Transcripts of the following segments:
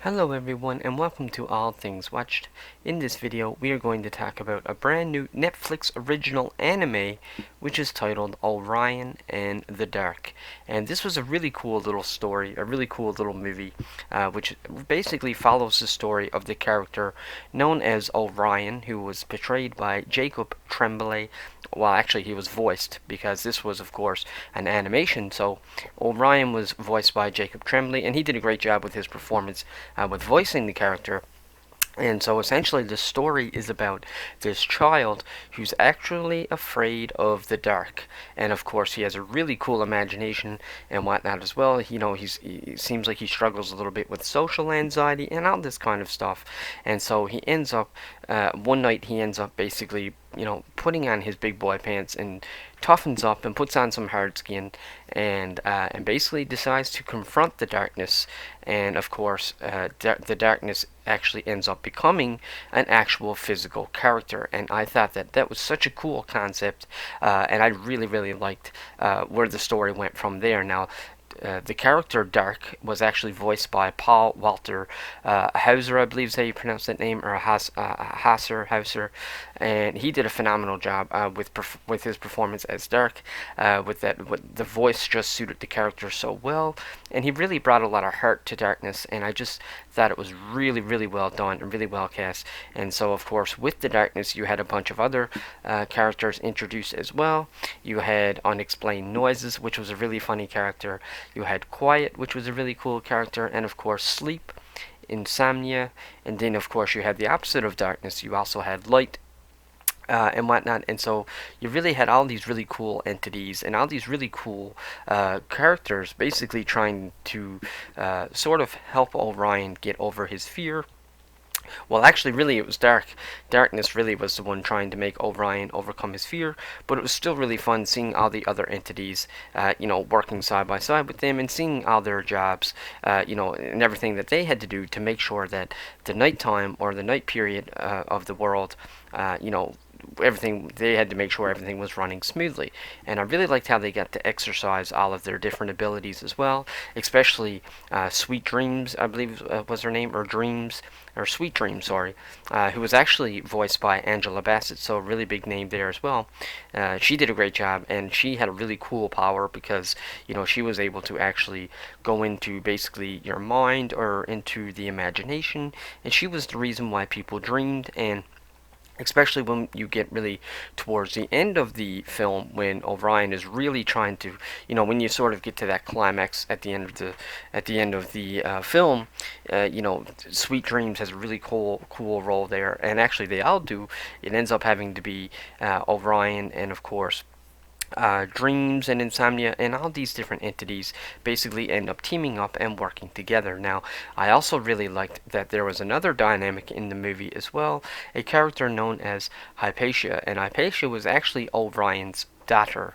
Hello everyone and welcome to All Things Watched. In this video we are going to talk about a brand new Netflix original anime which is titled Orion and the Dark. And this was a really cool little story, a really cool little movie which basically follows the story of the character known as Orion, who was portrayed by Jacob Tremblay. Well, actually he was voiced because this was of course an animation, so Orion was voiced by Jacob Tremblay and he did a great job with his performance with voicing the character. And so essentially the story is about this child who's actually afraid of the dark. And of course he has a really cool imagination and whatnot as well. He seems like he struggles a little bit with social anxiety and all this kind of stuff. And so he ends up, one night he ends up basically, putting on his big boy pants and toughens up and puts on some hard skin and basically decides to confront the darkness. And of course, the darkness actually ends up becoming an actual physical character. And I thought that that was such a cool concept, and I really liked where the story went from there. Now, the character Dark was actually voiced by Paul Walter Hauser, I believe is how you pronounce that name, or Hauser, and he did a phenomenal job with his performance as Dark. With the voice just suited the character so well, and he really brought a lot of heart to Darkness. And I just thought it was really well done and really well cast. And so, of course, with the Darkness, you had a bunch of other characters introduced as well. You had Unexplained Noises, which was a really funny character. You had Quiet, which was a really cool character, and of course Sleep, Insomnia, and then of course you had the opposite of Darkness. You also had Light and whatnot. And so you really had all these really cool entities and all these really cool characters basically trying to sort of help Orion get over his fear. Well, actually, really, it was Darkness really was the one trying to make Orion overcome his fear, but it was still really fun seeing all the other entities, working side by side with them and seeing all their jobs, and everything that they had to do to make sure that the nighttime or the night period of the world, everything they had to make sure everything was running smoothly. And I really liked how they got to exercise all of their different abilities as well, especially Sweet Dreams, I believe was her name, or Dreams, or Sweet Dreams, sorry, who was actually voiced by Angela Bassett, so a really big name there as well. She did a great job, and she had a really cool power because she was able to actually go into basically your mind or into the imagination, and she was the reason why people dreamed. And especially when you get really towards the end of the film, when Orion is really trying to, when you sort of get to that climax at the end of the film, Sweet Dreams has a really cool role there, and actually they all do. It ends up having to be Orion and of course Dreams and Insomnia and all these different entities basically end up teaming up and working together. Now, I also really liked that there was another dynamic in the movie as well, a character known as Hypatia, and Hypatia was actually Orion's daughter,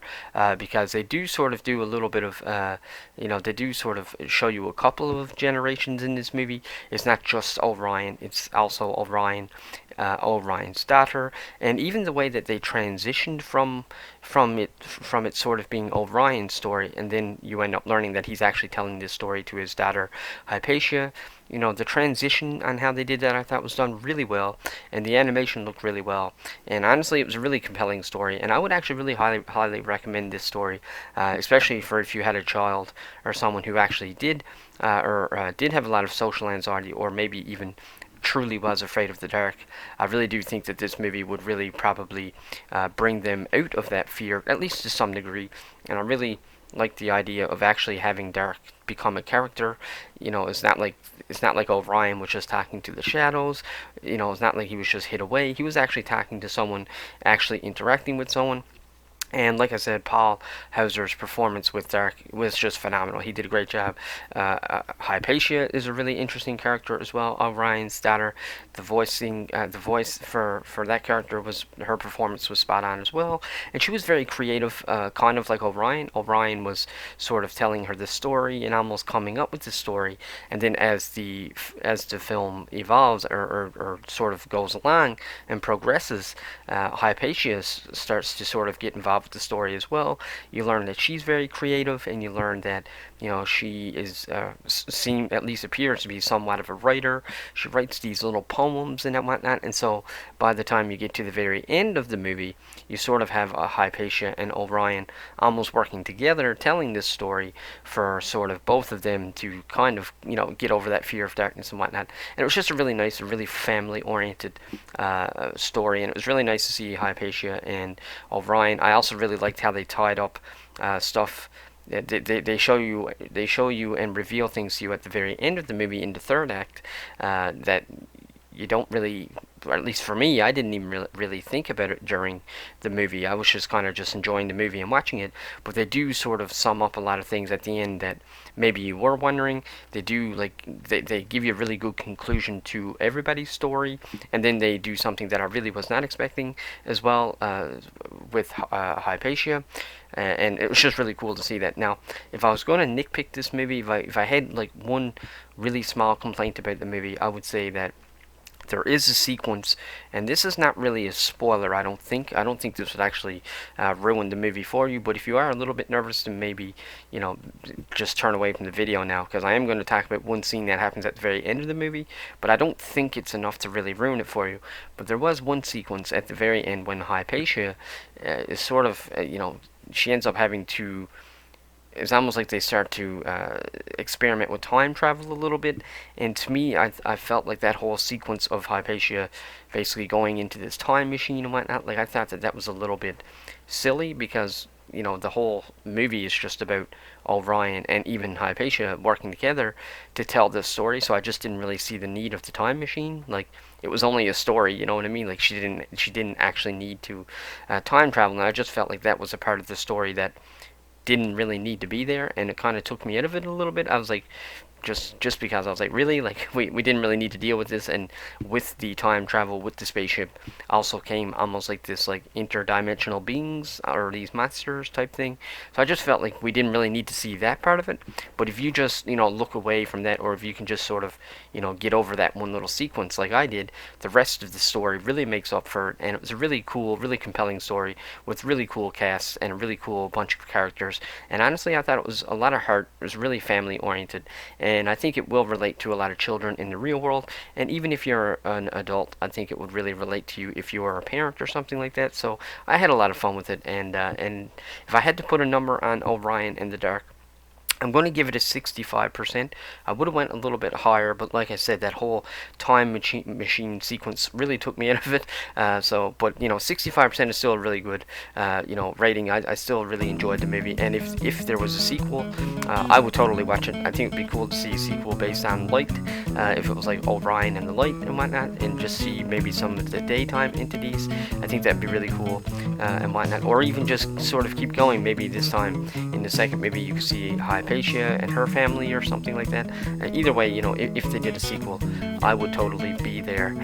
because they do sort of do a little bit of, they do sort of show you a couple of generations in this movie. It's not just Orion, it's also Orion's daughter, and even the way that they transitioned from it sort of being Orion's story, and then you end up learning that he's actually telling this story to his daughter Hypatia. The transition on how they did that I thought was done really well, and the animation looked really well, and honestly it was a really compelling story, and I would actually really highly recommend this story, especially for if you had a child or someone who actually did did have a lot of social anxiety, or maybe even truly was afraid of the dark. I really do think that this movie would really probably bring them out of that fear, at least to some degree, and I really like the idea of actually having Dark become a character. It's not like Orion was just talking to the shadows. It's not like he was just hid away. He was actually talking to someone, actually interacting with someone. And like I said, Paul Hauser's performance with Dark was just phenomenal. He did a great job. Hypatia is a really interesting character as well. Orion's daughter, the voice for that character her performance was spot on as well. And she was very creative, kind of like Orion. Orion was sort of telling her the story and almost coming up with the story. And then as the film evolves or sort of goes along and progresses, Hypatia starts to sort of get involved love with the story as well. You learn that she's very creative, and you learn that, you know, she is at least appears to be somewhat of a writer. She writes these little poems and whatnot, and so by the time you get to the very end of the movie, you sort of have Hypatia and Orion almost working together, telling this story for sort of both of them to kind of, you know, get over that fear of darkness and whatnot. And it was just a really nice, a really family-oriented story, and it was really nice to see Hypatia and Orion. I also really liked how they tied up stuff. They show you and reveal things to you at the very end of the movie in the third act that you don't really, or at least for me, I didn't even really think about it during the movie. I was just kind of just enjoying the movie and watching it, but they do sort of sum up a lot of things at the end that maybe you were wondering. They do, like, they give you a really good conclusion to everybody's story, and then they do something that I really was not expecting as well with Hypatia. And it was just really cool to see that. Now, if I was going to nitpick this movie, if I had like one really small complaint about the movie, I would say that there is a sequence, and this is not really a spoiler, I don't think. I don't think this would actually ruin the movie for you, but if you are a little bit nervous, then maybe, you know, just turn away from the video now, because I am going to talk about one scene that happens at the very end of the movie, but I don't think it's enough to really ruin it for you. But there was one sequence at the very end when Hypatia is sort of, you know, she ends up having to, it's almost like they start to experiment with time travel a little bit, and to me, I felt like that whole sequence of Hypatia basically going into this time machine and whatnot, like I thought that that was a little bit silly, because, you know, the whole movie is just about Orion and even Hypatia working together to tell this story, so I just didn't really see the need of the time machine. Like, it was only a story, you know what I mean? Like, she didn't actually need to time travel, and I just felt like that was a part of the story that didn't really need to be there, and it kind of took me out of it a little bit. I was like, just because I was like, really, like, we didn't really need to deal with this. And with the time travel with the spaceship also came almost like this, like, interdimensional beings or these monsters type thing. So I just felt like we didn't really need to see that part of it. But if you just, you know, look away from that, or if you can just sort of, you know, get over that one little sequence like I did, the rest of the story really makes up for it. And it was a really cool, really compelling story with really cool casts and a really cool bunch of characters. And honestly, I thought it was a lot of heart. It was really family oriented, and I think it will relate to a lot of children in the real world. And even if you're an adult, I think it would really relate to you if you are a parent or something like that. So I had a lot of fun with it, and if I had to put a number on Orion and the Dark, I'm going to give it a 65%. I would have went a little bit higher, but like I said, that whole time machine sequence really took me out of it. But you know, 65% is still a really good, you know, rating. I still really enjoyed the movie, and if there was a sequel, I would totally watch it. I think it'd be cool to see a sequel based on Light, if it was like Orion and the Light and whatnot, and just see maybe some of the daytime entities. I think that'd be really cool and whatnot, or even just sort of keep going. Maybe this time in the second, maybe you could see Hypatia and her family or something like that. Either way, you know, if they did a sequel, I would totally be there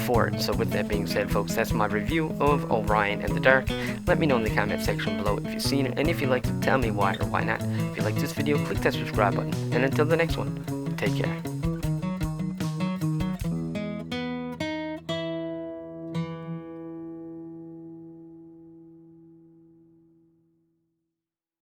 for it. So with that being said, folks, that's my review of Orion and the Dark. Let me know in the comment section below if you've seen it, and if you liked it, tell me why or why not. If you like this video, click that subscribe button, and until the next one, take care.